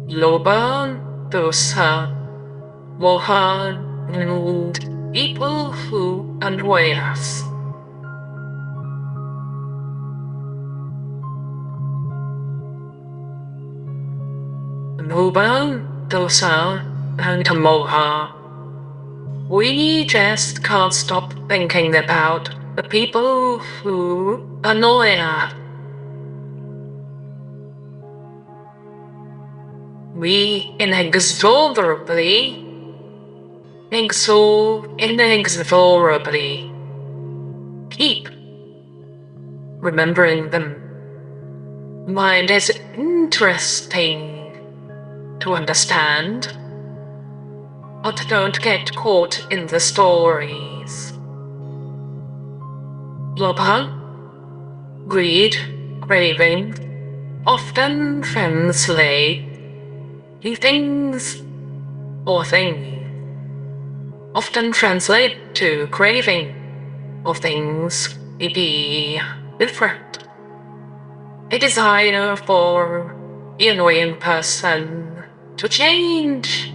Lobha, Dosa, Moha, and people who annoy us. Lobha, Dosa, and Moha. We just can't stop thinking about the people who annoy us. We inexorably keep remembering them. Mind is interesting to understand, but don't get caught in the stories. Lobha, greed, craving, often translate things or things. Often translate to craving or things may be different. A desire for the annoying person to change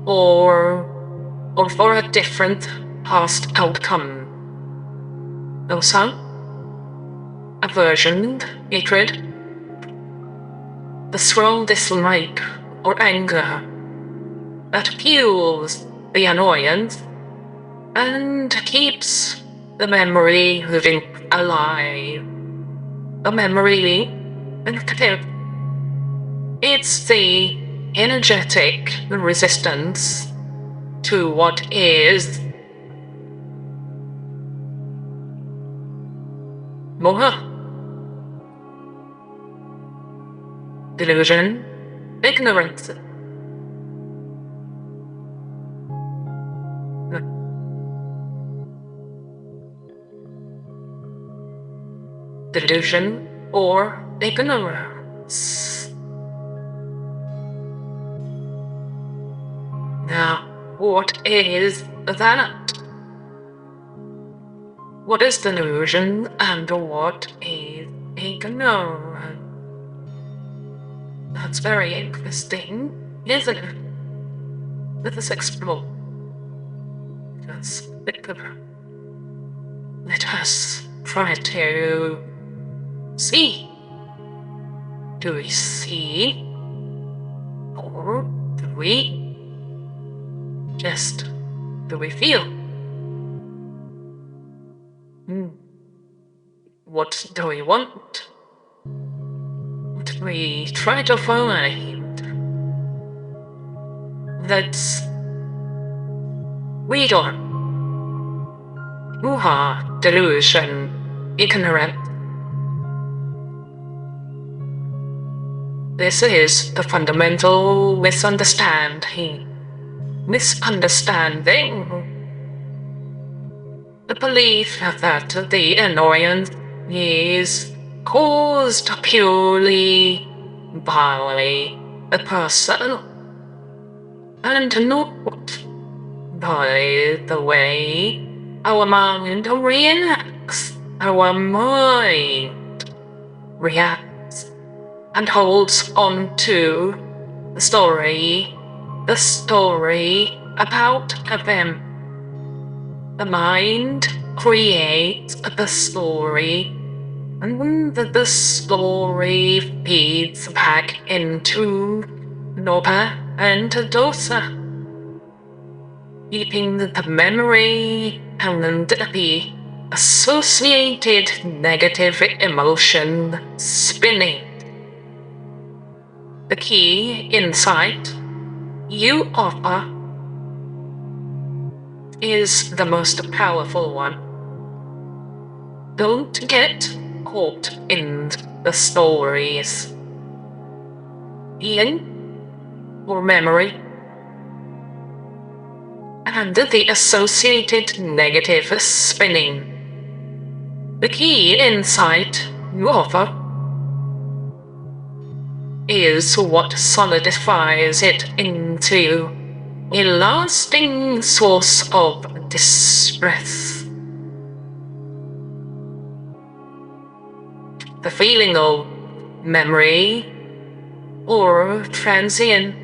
or for a different past outcome. Dosa, aversion, hatred, the strong dislike or anger that fuels the annoyance and keeps the memory living alive. The memory active. It's the energetic resistance to what is. Moha, delusion, ignorance. Delusion or ignorance. Now, what is that? What is delusion and what is ignorance? That's very interesting, isn't it? Let us explore. Let us try to see. Do we see? Or do we feel? What do we want? What do we try to find? Let's read on. Moha, delusion, ignorant. This is the fundamental misunderstanding. The belief that the annoyance is caused purely by a person and not by the way our mind reacts. Our mind reacts and holds on to the story about them. The mind creates the story, and the story feeds back into Lobha and Dosa, keeping the memory and the associated negative emotion spinning. The key insight you offer is the most powerful one. Don't get caught in the stories. Feeling or memory and the associated negative spinning. The key insight you offer is what solidifies it into a lasting source of distress. The feeling of memory or transient.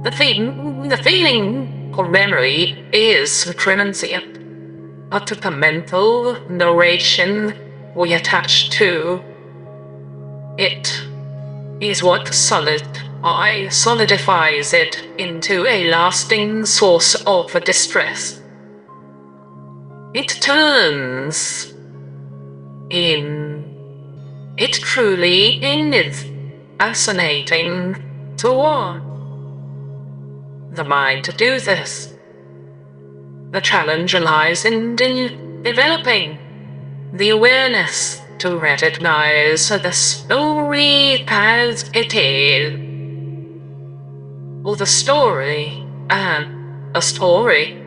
The feeling or memory is transient, but the mental narration we attach to it is what solidifies it into a lasting source of distress. It turns in. It truly is fascinating to watch the mind to do this. The challenge lies in developing the awareness to recognize the story as it is, or the story and a story,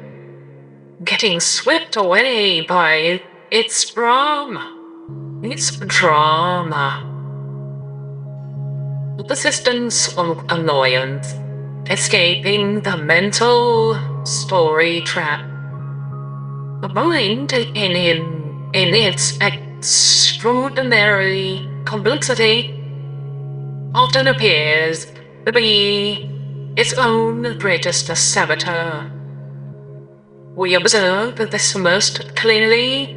getting swept away by its drama. The persistence of annoyance, escaping the mental story trap. The mind, in its extraordinary complexity, often appears to be its own greatest saboteur. We observe this most clearly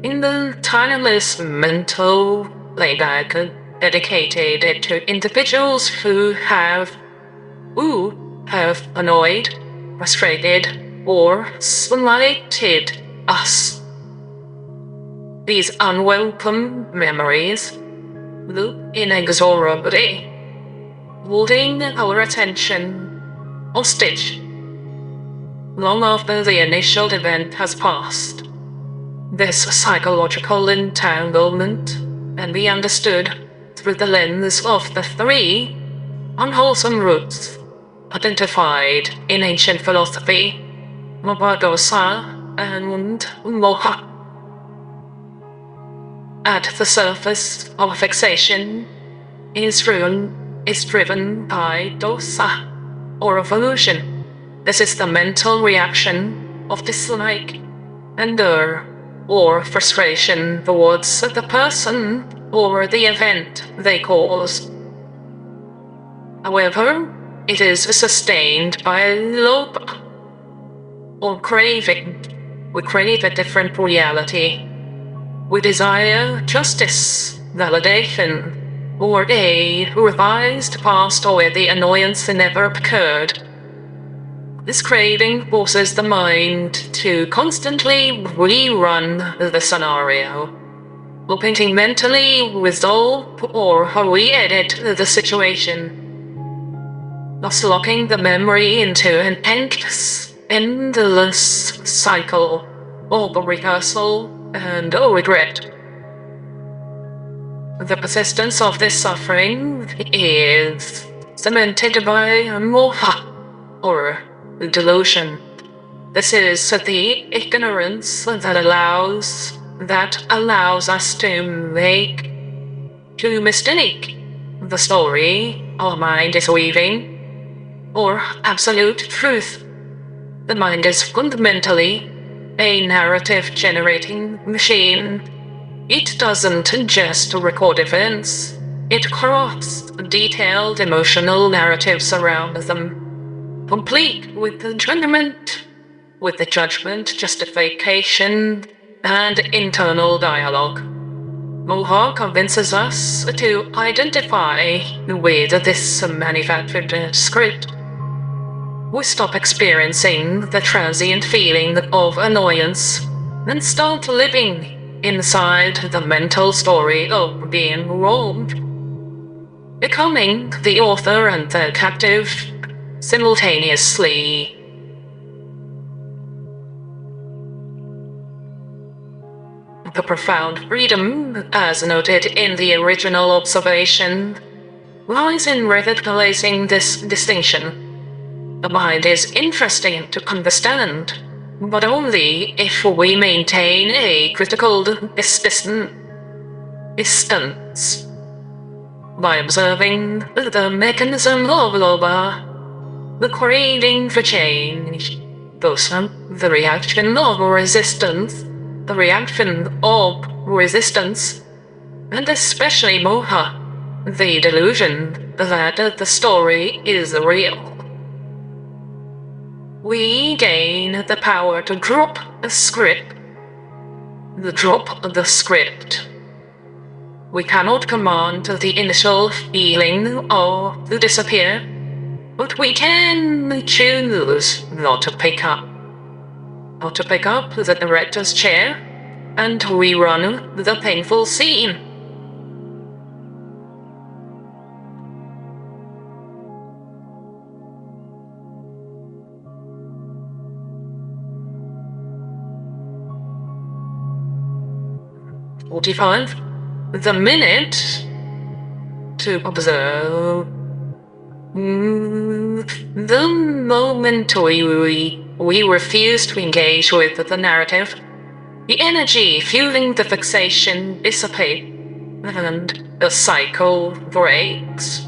in the tireless mental playback dedicated to individuals who have annoyed, frustrated, or slighted us. These unwelcome memories loop inexorably, holding our attention hostage long after the initial event has passed. This psychological entanglement can be understood through the lens of the three unwholesome roots identified in ancient philosophy: Lobha, Dosa, and Moha. At the surface of fixation is driven by Dosa, or aversion. This is the mental reaction of dislike, anger, or frustration towards the person or the event they cause. However, it is sustained by Lobha, or craving. We crave a different reality. We desire justice, validation, or a revised past where the annoyance never occurred. This craving forces the mind to constantly rerun the scenario, painting mentally resolve or re-edit the situation, thus locking the memory into an endless cycle of rehearsal and regret. The persistence of this suffering is cemented by Moha, or delusion. This is the ignorance that allows us to mistake the story our mind is weaving or absolute truth. The mind is fundamentally a narrative-generating machine. It doesn't just record events, it crafts detailed emotional narratives around them, complete with the judgment, justification, and internal dialogue. Moha convinces us to identify with this manufactured script. We stop experiencing the transient feeling of annoyance and start living inside the mental story of being wronged, becoming the author and the captive simultaneously. The profound freedom, as noted in the original observation, lies in recognizing this distinction. The mind is interesting to understand, but only if we maintain a critical distance. By observing the mechanism of Lobha, the craving for change, Dosa, the reaction of resistance, and especially Moha, the delusion that the story is real. We gain the power to drop the script. We cannot command the initial feeling or to disappear, but we can choose not to pick up the director's chair and rerun the painful scene. The minute to observe. The moment we refuse to engage with the narrative, the energy fueling the fixation dissipates, and the cycle breaks.